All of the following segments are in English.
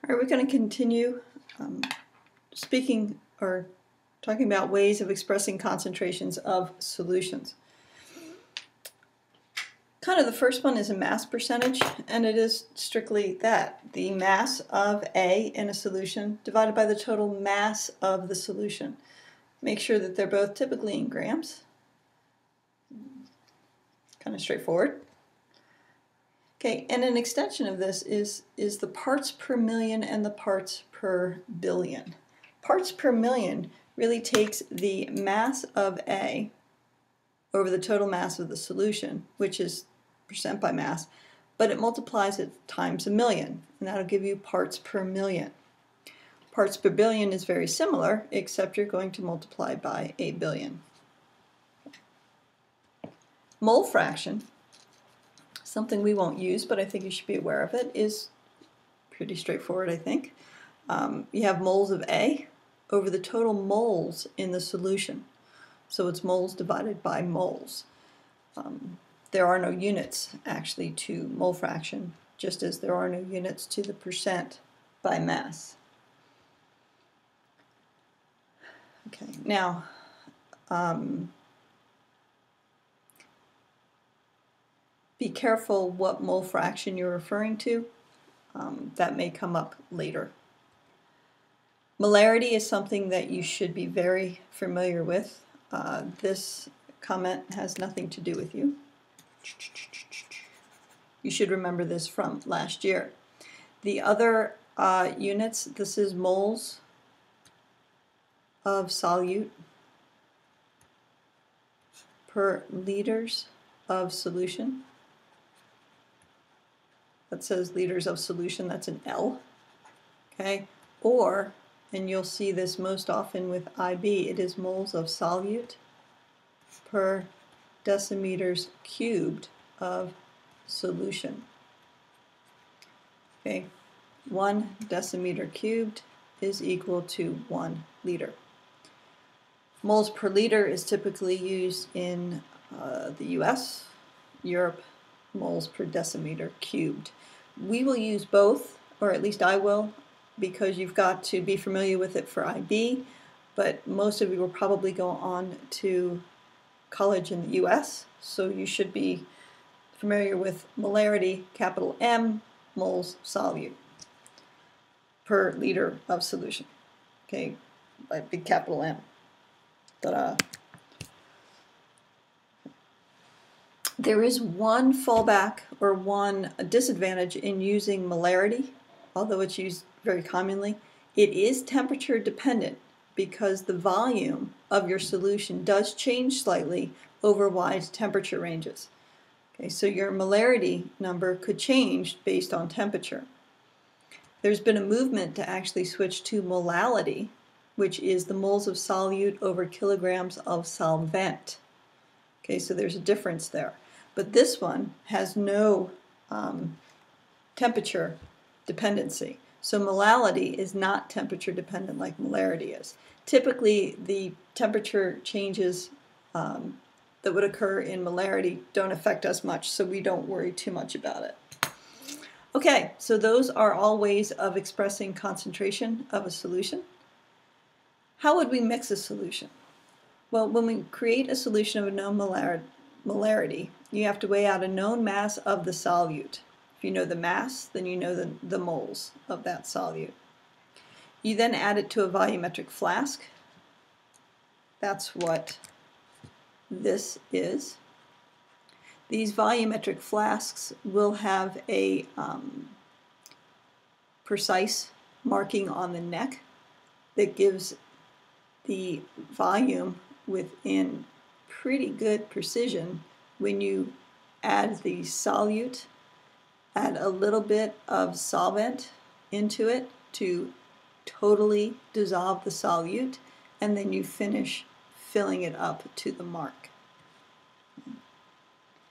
All right, we're going to continue speaking or talking about ways of expressing concentrations of solutions. Kind of the first one is a mass percentage, and it is strictly that, the mass of A in a solution divided by the total mass of the solution. Make sure that they're both typically in grams. Kind of straightforward. Okay, and an extension of this is the parts per million and the parts per billion. Parts per million really takes the mass of A over the total mass of the solution, which is percent by mass, but it multiplies it times a million, and that'll give you parts per million. Parts per billion is very similar, except you're going to multiply by a billion. Mole fraction, something we won't use, but I think you should be aware of it, is pretty straightforward, I think. You have moles of A over the total moles in the solution. So it's moles divided by moles. There are no units actually to mole fraction, just as there are no units to the percent by mass. Okay, now be careful what mole fraction you're referring to. That may come up later. Molarity is something that you should be very familiar with. This comment has nothing to do with you. You should remember this from last year. The other units, this is moles of solute per liters of solution. That says liters of solution, that's an L. Okay, or, and you'll see this most often with IB, it is moles of solute per decimeters cubed of solution. Okay, 1 decimeter cubed is equal to 1 liter. Moles per liter is typically used in the US, Europe, moles per decimeter cubed. We will use both, or at least I will, because you've got to be familiar with it for IB, but most of you will probably go on to college in the US, so you should be familiar with molarity, capital M, moles solute per liter of solution. Okay, by big capital M. Ta-da. There is one fallback or one disadvantage in using molarity, although it's used very commonly. It is temperature dependent because the volume of your solution does change slightly over wide temperature ranges. Okay, so your molarity number could change based on temperature. There's been a movement to actually switch to molality, which is the moles of solute over kilograms of solvent. Okay, so there's a difference there. But this one has no temperature dependency. So molality is not temperature dependent like molarity is. Typically, the temperature changes that would occur in molarity don't affect us much, so we don't worry too much about it. Okay, so those are all ways of expressing concentration of a solution. How would we mix a solution? Well, when we create a solution of a known molarity, you have to weigh out a known mass of the solute. If you know the mass, then you know the moles of that solute. You then add it to a volumetric flask. That's what this is. These volumetric flasks will have a precise marking on the neck that gives the volume within pretty good precision. When you add the solute, add a little bit of solvent into it to totally dissolve the solute, and then you finish filling it up to the mark.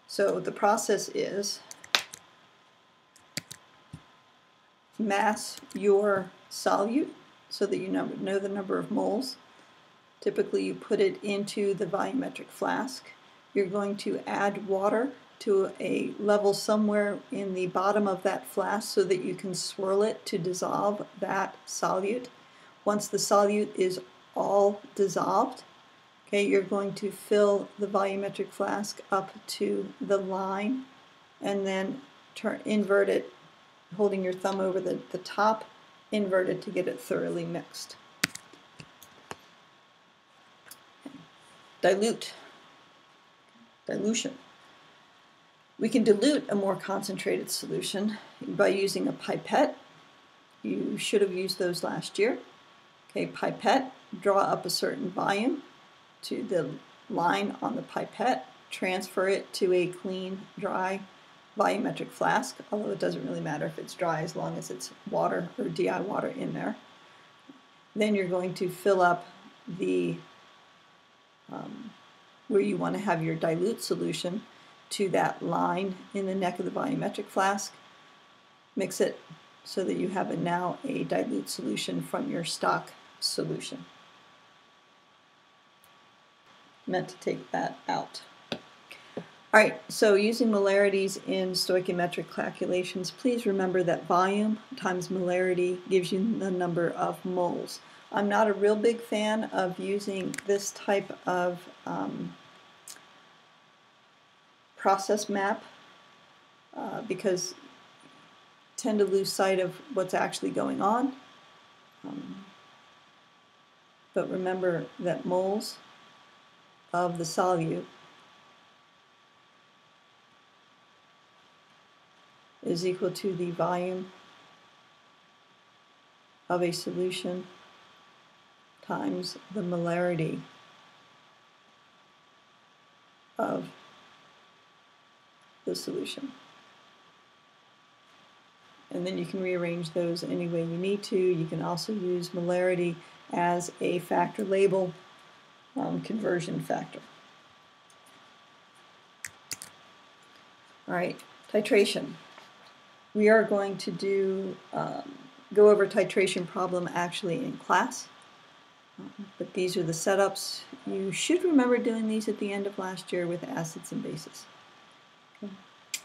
So the process is mass your solute so that you know the number of moles. Typically you put it into the volumetric flask. You're going to add water to a level somewhere in the bottom of that flask so that you can swirl it to dissolve that solute. Once the solute is all dissolved, okay, you're going to fill the volumetric flask up to the line and then invert it, holding your thumb over the top, invert it to get it thoroughly mixed. Dilute. Dilution. We can dilute a more concentrated solution by using a pipette. You should have used those last year. Okay, pipette, draw up a certain volume to the line on the pipette, transfer it to a clean, dry, volumetric flask, although it doesn't really matter if it's dry as long as it's water or DI water in there. Then you're going to fill up the where you want to have your dilute solution to that line in the neck of the volumetric flask. Mix it so that you have now a dilute solution from your stock solution. Meant to take that out. All right, so using molarities in stoichiometric calculations, please remember that volume times molarity gives you the number of moles. I'm not a real big fan of using this type of process map because I tend to lose sight of what's actually going on. But remember that moles of the solute is equal to the volume of a solution times the molarity of the solution. And then you can rearrange those any way you need to. You can also use molarity as a factor label, conversion factor. All right, titration. We are going to do go over titration problem actually in class, but these are the setups. You should remember doing these at the end of last year with acids and bases. Okay.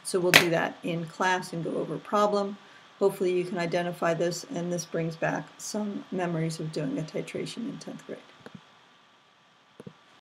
So we'll do that in class and go over a problem. Hopefully you can identify this, and this brings back some memories of doing a titration in 10th grade.